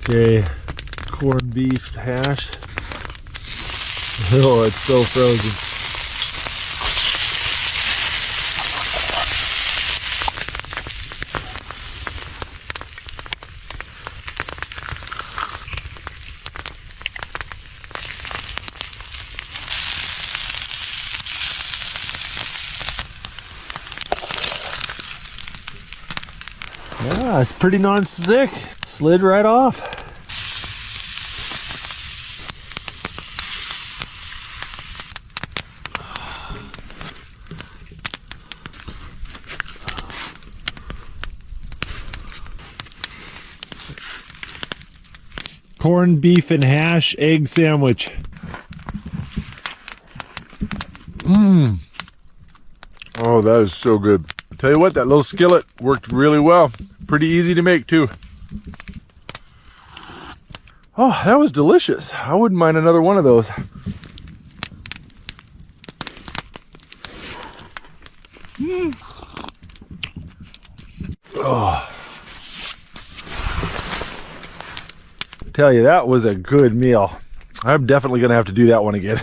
Okay, corned beef hash. Oh, it's so frozen. Yeah, it's pretty non-stick. Slid right off. Corned beef and hash egg sandwich. Mmm. Oh, that is so good. Tell you what, that little skillet worked really well. Pretty easy to make too. Oh, that was delicious. I wouldn't mind another one of those. Oh. Tell you, that was a good meal. I'm definitely gonna have to do that one again.